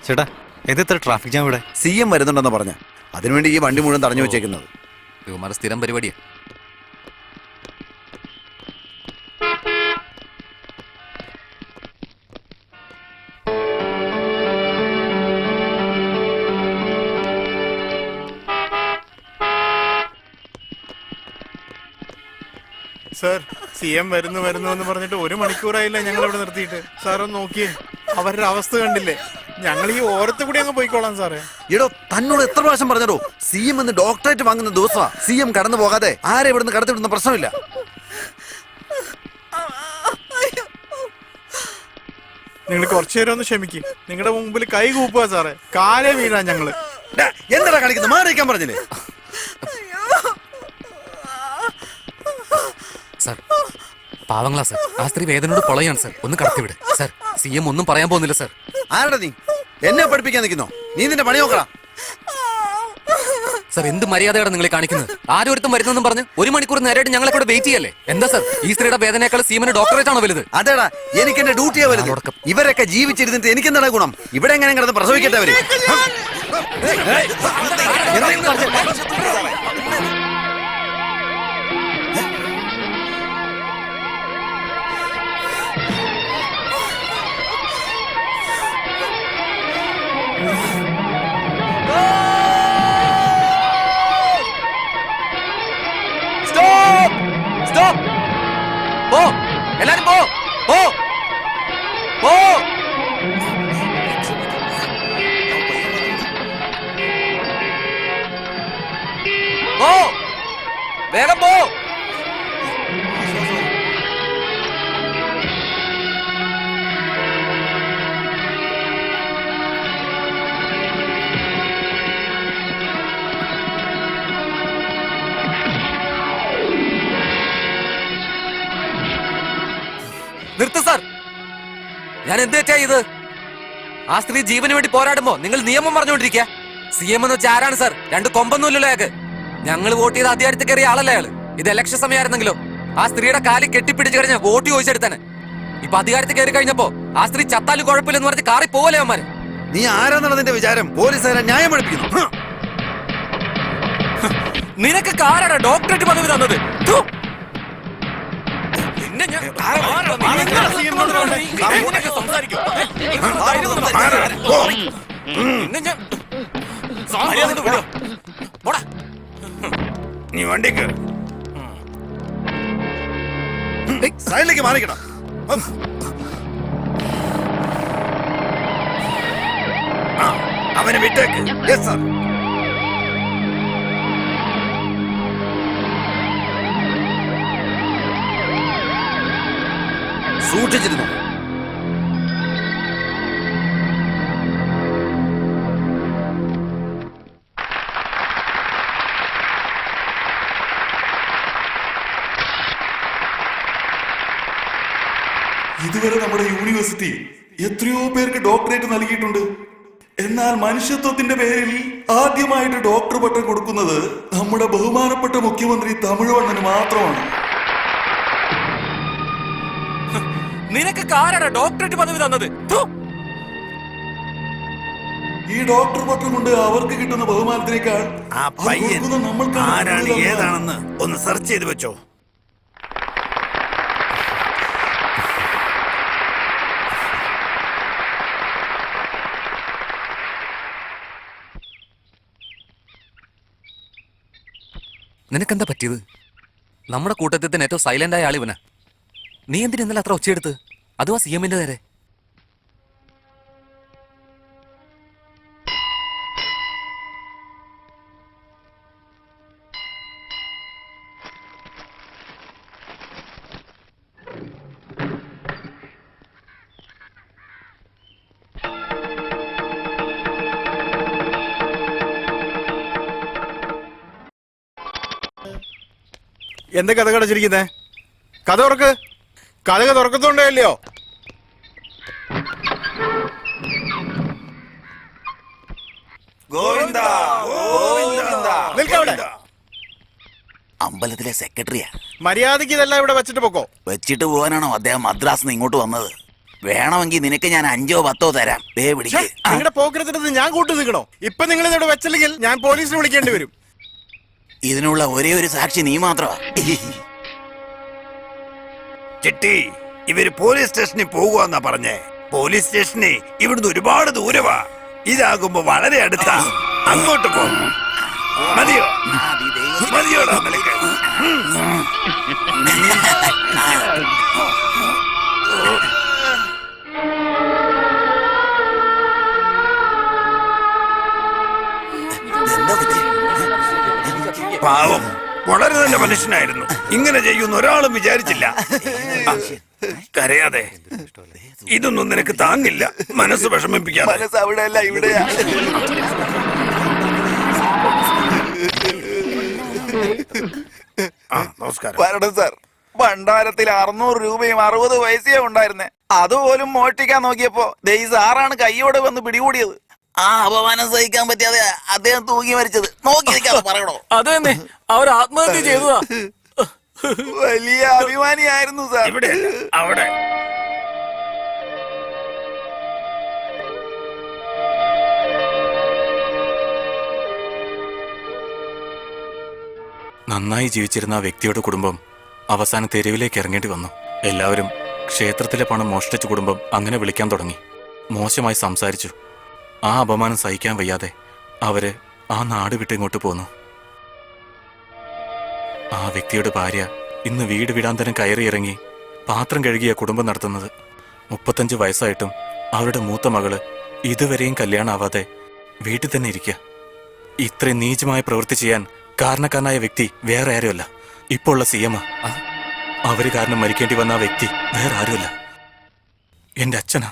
ചേട്ടാ എത്ര traffic jam ഇവിടെ? CM വരുന്നുണ്ടെന്ന് പറഞ്ഞ അതിനുവേണ്ടി ഈ വണ്ടി മുഴുവൻ തടഞ്ഞു വെച്ചേക്കുന്നത്. ഇവന്മാരുടെ സ്ഥിരം പരിപാടിയാ. സാർ CM വരുന്നു എന്ന് പറഞ്ഞിട്ട് 1 മണിക്കൂറായില്ല ഞങ്ങൾ ഇവിടെ നിർത്തിയിട്ട്. സാർ ഒന്ന് നോക്കിയേ, അവരുടെ അവസ്ഥ കണ്ടില്ലേ? ഞങ്ങൾ ഈ ഓരത്ത് കൂടി അങ്ങ് പോയിക്കോളാം സാറേ. എടോ, തന്നോട് എത്ര പ്രാവശ്യം പറഞ്ഞോ CM എന്ന് ഡോക്ടറേറ്റ് വാങ്ങുന്ന ദിവസമാ. CM കടന്നു പോകാതെ ആരെ ഇവിടുന്ന് കടത്തിവിടുന്ന പ്രശ്നമില്ല. നിങ്ങൾ കുറച്ചു നേരം ഒന്ന് ക്ഷമിക്കും. നിങ്ങളുടെ മുമ്പിൽ കൈ കൂപ്പുക സാറേ, കാലേ വീഴാൻ ഞങ്ങള്. എന്താ കാണിക്കുന്നത്? മാറിയിക്കാൻ പറഞ്ഞില്ലേ? സാർ പാവങ്ങളാ സാർ, ആ സ്ത്രീ വേദനയോട് പൊളയാണ് സാർ, ഒന്ന് കടത്തിവിട് സാർ. CM ഒന്നും പറയാൻ പോകുന്നില്ല സാർ. ആരടാ നീ? എന്നെ പഠിപ്പിക്കാൻ നിൽക്കുന്നോ? നീ നിന്റെ പണി നോക്കടാ. സാർ എന്ത് മര്യാദയാണ് നിങ്ങൾ കാണിക്കുന്നത്? ആരോരുത്തും വരുന്നെന്നും പറഞ്ഞ് 1 മണിക്കൂർ നേരമായിട്ട് ഞങ്ങളെ കൂടെ വെയിറ്റ് ചെയ്യല്ലേ? എന്താ സാർ ഈ സ്ത്രീയുടെ വേദനയേക്കാൾ CM ഡോക്ടറേറ്റ് ആണോ വലുത്? അതേടാ, എനിക്ക് എന്റെ ഡ്യൂട്ടിയാ വലുത്. ഇവരൊക്കെ ജീവിച്ചിരുന്നിട്ട് എനിക്ക് എന്താണ് ഗുണം? ഇവിടെ എങ്ങനെ കിടന്ന് പ്രസവിക്കട്ടെ അവര്. എല്ലാരും പോ പോ പോ. വേഗം പോ. നിർത്ത് സാർ. ഞാൻ എന്ത് തെറ്റാ ഇത്? ആ സ്ത്രീ ജീവന് വേണ്ടി പോരാടുമ്പോ നിങ്ങൾ നിയമം പറഞ്ഞുകൊണ്ടിരിക്കുക. CM എന്ന് വെച്ചാൽ ആരാണ് സാർ? 2 കൊമ്പൊന്നുമില്ലല്ലോ അയാൾക്ക്. ഞങ്ങൾ വോട്ട് ചെയ്ത് അധികാരത്തിൽ കയറിയ ആളല്ലേ അയാള്. ഇത് ഇലക്ഷൻ സമയമായിരുന്നെങ്കിലോ ആ സ്ത്രീയുടെ കാലിൽ കെട്ടിപ്പിടിച്ച് കഴിഞ്ഞ വോട്ട് ചോദിച്ചെടുത്താന്. ഇപ്പൊ അധികാരത്തിൽ കയറി കഴിഞ്ഞപ്പോ ആ സ്ത്രീ ചത്താലും കുഴപ്പമില്ലെന്ന് പറഞ്ഞ് കാറി പോവല്ലേ അവന്മാര്. നീ ആരാന്നാണ് നിന്റെ വിചാരം? പോലീസുകാരെ ന്യായം പഠിപ്പിക്കുന്നു. നിനക്ക് ആരാണ് ഡോക്ടറേറ്റ് പദവി തന്നത്? നീ വണ്ടി കയറി സൈഡിലേക്ക് മാറിക്കണം. അവനെ വിട്ടേക്ക്. Yes sir. സൂക്ഷിച്ചിരുന്നു. ഇതുവരെ നമ്മുടെ യൂണിവേഴ്സിറ്റി എത്രയോ പേർക്ക് ഡോക്ടറേറ്റ് നൽകിയിട്ടുണ്ട്. എന്നാൽ മനുഷ്യത്വത്തിന്റെ പേരിൽ ആദ്യമായിട്ട് ഡോക്ടർ പട്ടം കൊടുക്കുന്നത് നമ്മുടെ ബഹുമാനപ്പെട്ട മുഖ്യമന്ത്രി തമിഴ്വണ്ണന് മാത്രമാണ്. നിനക്ക് ആരാണ് ഡോക്ടറേറ്റ് പദവി തന്നത്? ഈ ഡോക്ടർ പട്ടം കൊണ്ട് അവർക്ക് കിട്ടുന്ന ബഹുമാനത്തിനേക്കാൾ ആ പയ്യൻ ആരാണ് ഏതാണെന്ന് ഒന്ന് സെർച്ച് ചെയ്ത് വെച്ചോ. നിനക്കെന്താ പറ്റിയത്? നമ്മുടെ കൂട്ടത്തിൽ തന്നെ ഏറ്റവും സൈലന്റ് ആയ ആളിവനാ. നീ എന്തിനാ ഇന്നലെ അത്ര ഒച്ചയെടുത്ത്? അതും ആ CM നേരെ. എന്താ കഥ കടച്ചിരിക്കുന്നേ? കഥ തുറക്ക്. കഥ തുറക്കത്തോണ്ടല്ലോ. നിൽക്കവിടെ. അമ്പലത്തിലെ സെക്രട്ടറിയാ. മര്യാദയ്ക്ക് ഇതെല്ലാം ഇവിടെ വെച്ചിട്ട് പോക്കോ. വെച്ചിട്ട് പോകാനാണോ അദ്ദേഹം മദ്രാസിൽ നിന്ന് ഇങ്ങോട്ട് വന്നത്? വേണമെങ്കിൽ നിനക്ക് ഞാൻ 5 or 10 തരാം. ദേ പിടിക്ക്. നിങ്ങളുടെ പോക്കരത്തിനകത്ത് ഞാൻ കൂട്ടു നിൽക്കണോ? ഇപ്പൊ നിങ്ങൾ ഇതിവിടെ വെച്ചില്ലെങ്കിൽ ഞാൻ പോലീസിനെ വിളിക്കേണ്ടി വരും. ഇതിനുള്ള ഒരേ ഒരു സാക്ഷി നീ മാത്രമാ. ചിട്ടി, ഇവര് പോലീസ് സ്റ്റേഷനിൽ പോകുവാന്നാ പറഞ്ഞേ. പോലീസ് സ്റ്റേഷനെ ഇവിടുന്ന് ഒരുപാട് ദൂരവാ. ഇതാകുമ്പോ വളരെ അടുത്താ. അങ്ങോട്ട് പോ. മതിയോ? മതിയോടാ നിനക്ക്? എന്താ പറ്റി? പാവം, വളരെ നല്ല മനുഷ്യനായിരുന്നു. ഇങ്ങനെ ചെയ്യുന്ന ഒരാളും വിചാരിച്ചില്ല. കരയാതെ, ഇതൊന്നും നിനക്ക് താങ്ങില്ല. മനസ്സ് വിഷമിപ്പിക്കാതെ. മനസ്സ് അവിടെയല്ല, ഇവിടെയാ. നമസ്കാരം. വരണം സാർ. ഭണ്ഡാരത്തിൽ 600 രൂപയും 60 പൈസയും ഉണ്ടായിരുന്നേ. അതുപോലും മോഷ്ടിക്കാൻ നോക്കിയപ്പോ ദേ ഈ സാറാണ് കൈയോടെ വന്ന് പിടികൂടിയത്. ആ അപമാനം സഹിക്കാൻ പറ്റാതെ അദ്ദേഹം തൂങ്ങി മരിച്ചത്. നോക്കി നിൽക്കാതെ പറയണോ? അത് തന്നെ, അവർ ആത്മഹത്യ ചെയ്തതാ. വലിയ അഭിമാനിയായിരുന്നു സാർ. ഇവിടെ അവിടെ നന്നായി ജീവിച്ചിരുന്ന ആ വ്യക്തിയുടെ കുടുംബം അവസാനം തെരുവിലേക്ക് ഇറങ്ങേണ്ടി വന്നു. എല്ലാവരും ക്ഷേത്രത്തിലെ പണം മോഷ്ടിച്ച കുടുംബം അങ്ങനെ വിളിക്കാൻ തുടങ്ങി. മോശമായി സംസാരിച്ചു. ആ അപമാനം സഹിക്കാൻ വയ്യാതെ അവര് ആ നാട് വിട്ട് ഇങ്ങോട്ട് പോന്നു. ആ വ്യക്തിയുടെ ഭാര്യ ഇന്ന് വീട് വിടാന്തരം കയറിയിറങ്ങി പാത്രം കഴുകിയ കുടുംബം നടത്തുന്നത്. 35 വയസ്സായിട്ടും അവരുടെ മൂത്ത മകള് ഇതുവരെയും കല്യാണമാവാതെ വീട്ടിൽ തന്നെ ഇരിക്കുക. ഇത്രയും നീചമായ പ്രവൃത്തി ചെയ്യാൻ കാരണക്കാരനായ വ്യക്തി വേറെ ആരുമല്ല, ഇപ്പോൾ ഉള്ള CM. അവര് കാരണം മരിക്കേണ്ടി വന്ന ആ വ്യക്തി വേറെ ആരുമല്ല, എന്റെ അച്ഛനാ.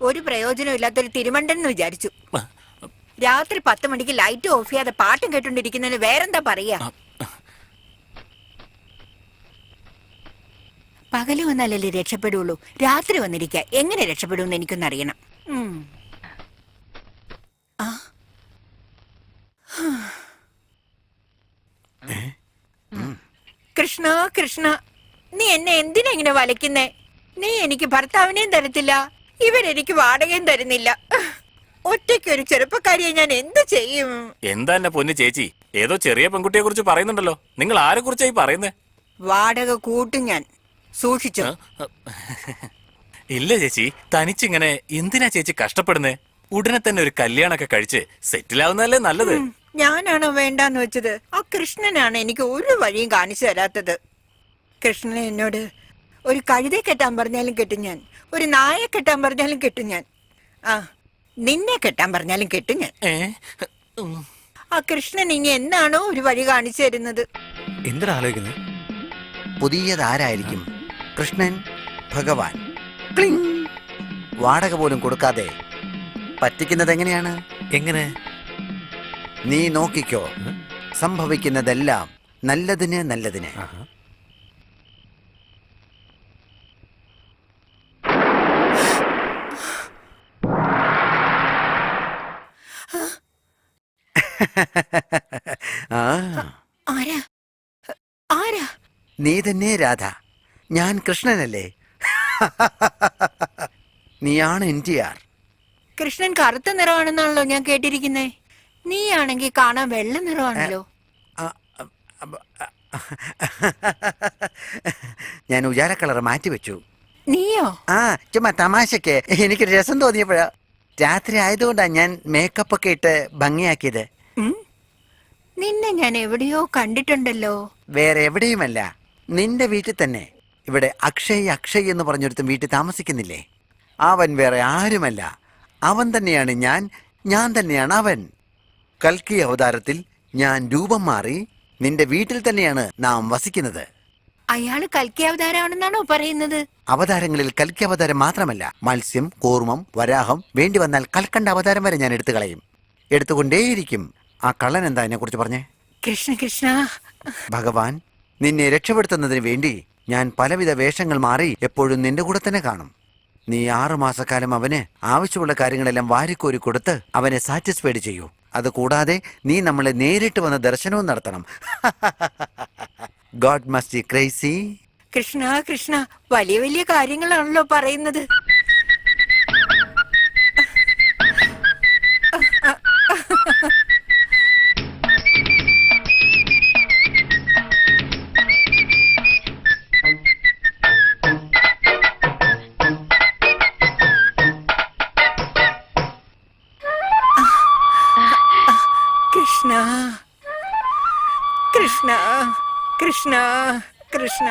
ഒരു പ്രയോജനം ഇല്ലാത്തൊരു തിരുമണ്ടൻ എന്ന് വിചാരിച്ചു. രാത്രി 10 മണിക്ക് ലൈറ്റ് ഓഫ് ചെയ്യാതെ പാട്ടും കേട്ടോണ്ടിരിക്കുന്നതിന് വേറെന്താ പറയാ? പകല് വന്നാലല്ലേ രക്ഷപ്പെടുള്ളൂ. രാത്രി വന്നിരിക്ക എങ്ങനെ രക്ഷപ്പെടുമെന്ന് എനിക്കൊന്ന് അറിയണം. കൃഷ്ണ കൃഷ്ണ, നീ എന്നെ എന്തിനാ ഇങ്ങനെ വലയ്ക്കുന്നേ? നീ എനിക്ക് ഭർത്താവിനെയും തരത്തില്ല, ഇവരെനിക്ക് വാടകയും തരുന്നില്ല. ഒറ്റയ്ക്കൊരു ചെറുപ്പക്കാരിയെ ഞാൻ എന്ത് ചെയ്യും? എന്താ എന്നെ പൊന്നു ചേച്ചി, ഏതോ ചെറിയ പെൺകുട്ടിയെ കുറിച്ച് പറയുന്നുണ്ടല്ലോ. നിങ്ങൾ ആരെ കുറിച്ചായി പറയുന്നേ? വാടക കൂട്ടും ഞാൻ, സൂക്ഷിച്ചോ. ഇല്ല ചേച്ചി, തനിച്ചിങ്ങനെ എന്തിനാ ചേച്ചി കഷ്ടപ്പെടുന്നേ? ഉടനെ തന്നെ ഒരു കല്യാണൊക്കെ കഴിച്ച് സെറ്റിലാവുന്നതല്ലേ നല്ലത്. ഞാനാണോ വേണ്ടാന്ന് വെച്ചത്? ആ കൃഷ്ണനാണ് എനിക്ക് ഒരു വഴിയും കാണിച്ചു തരാത്തത്. കൃഷ്ണൻ എന്നോട് ഒരു കഴുതയെ കെട്ടാൻ പറഞ്ഞാലും കെട്ടും ഞാൻ, ഒരു നായെ കെട്ടാൻ പറഞ്ഞാലും കെട്ടും ഞാൻ, നിന്നെ കെട്ടാൻ പറഞ്ഞാലും കെട്ടും ഞാൻ. ആ കൃഷ്ണൻ ഇനി എന്നാണോ ഒരു വഴി കാണിച്ചു തരുന്നത്? എന്തിനാ ആലോചിക്കുന്നത്? പുതിയതാരായിരിക്കും? കൃഷ്ണൻ, ഭഗവാൻ. ക്ലിങ്. വാടക പോലും കൊടുക്കാതെ പറ്റിക്കുന്നത് എങ്ങനെയാണ്? എങ്ങനെ? നീ നോക്കിക്കോ, സംഭവിക്കുന്നതെല്ലാം നല്ലതിന് നല്ലതിന്. ആരാ ആരാ? നീ തന്നെ രാധ, ഞാൻ കൃഷ്ണനല്ലേ? നീയാണ് NTR. കൃഷ്ണൻ കറുത്ത നിറമാണെന്നാണല്ലോ ഞാൻ കേട്ടിരിക്കുന്നേ. നീയാണെങ്കിൽ കാണാൻ വെള്ള നിറമാണല്ലോ. ഞാൻ ഉജാല കളർ മാറ്റി വെച്ചു. നീയോ? ചുമ്മാ തമാശക്ക് എനിക്കൊരു രസം തോന്നിയപ്പോഴാ. രാത്രി ആയതുകൊണ്ടാ ഞാൻ മേക്കപ്പ് ഒക്കെ ഇട്ട് ഭംഗിയാക്കിയത്. നിന്നെ ഞാൻ എവിടെയോ കണ്ടിട്ടുണ്ടല്ലോ. വേറെ എവിടെയുമല്ല, നിന്റെ വീട്ടിൽ തന്നെ. ഇവിടെ അക്ഷയ് എന്ന് പറഞ്ഞൊരുത്തും വീട്ടിൽ താമസിക്കുന്നില്ലേ? അവൻ വേറെ ആരുമല്ല, അവൻ തന്നെയാണ് ഞാൻ, ഞാൻ തന്നെയാണ് അവൻ. കൽക്കി അവതാരത്തിൽ ഞാൻ രൂപം മാറി നിന്റെ വീട്ടിൽ തന്നെയാണ് നാം വസിക്കുന്നത്. അയാള് കൽക്കി അവതാരമാണെന്നാണോ പറയുന്നത്? അവതാരങ്ങളിൽ കൽക്കി അവതാരം മാത്രമല്ല, മത്സ്യം, കൂർമ്മം, വരാഹം, വേണ്ടി വന്നാൽ കൽക്കണ്ട അവതാരം വരെ ഞാൻ എടുത്തു കളയും, എടുത്തുകൊണ്ടേയിരിക്കും. ആ കള്ളൻ എന്താ എന്നെ കുറിച്ച് പറഞ്ഞേ? കൃഷ്ണ കൃഷ്ണ, ഭഗവാൻ നിന്നെ രക്ഷപ്പെടുത്തുന്നതിന് വേണ്ടി ഞാൻ പലവിധ വേഷങ്ങൾ മാറി എപ്പോഴും നിന്റെ കൂടെ തന്നെ കാണും. നീ 6 മാസക്കാലം അവന് ആവശ്യമുള്ള കാര്യങ്ങളെല്ലാം വാരിക്കോരി കൊടുത്ത് അവനെ സാറ്റിസ്ഫൈഡ് ചെയ്യൂ. അതുകൂടാതെ നീ നമ്മളെ നേരിട്ട് വന്ന് ദർശനവും നടത്തണം. God must be crazy. Krishna Krishna, വലിയ വലിയ കാര്യങ്ങളാണല്ലോ പറയുന്നത്. കൃഷ്ണ കൃഷ്ണ കൃഷ്ണ കൃഷ്ണ